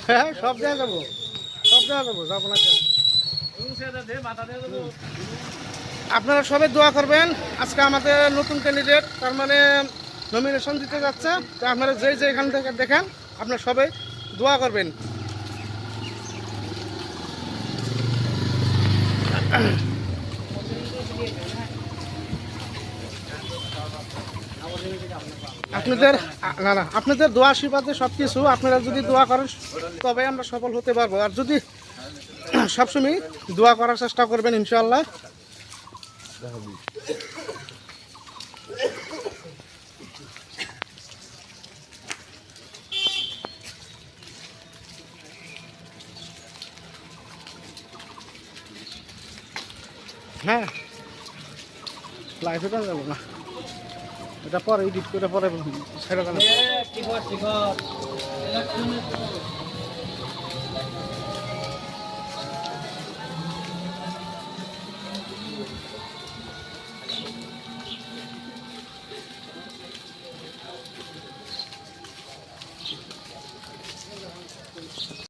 হ্যাঁ সব দেওয়া যাবো, সব দেওয়া যাবো, যাবো না। আপনারা সবাই দোয়া করবেন। আজকে আমাদের নতুন ক্যান্ডিডেট তার মানে নমিনেশন দিতে যাচ্ছে। তো আপনারা যে এখান থেকে দেখেন, আপনারা সবাই দোয়া করবেন। আপনাদের না আপনাদের দোয়া আশীর্বাদে সব কিছু, আপনারা যদি দোয়া করেন তবে আমরা সফল হতে পারবো। আর যদি সবসময় দোয়া করার চেষ্টা করবেন ইনশাআল্লাহ। হ্যাঁ লাইভে তো যাবো না, এটা পরে এডিট করে পরে ছেড়ে দেন।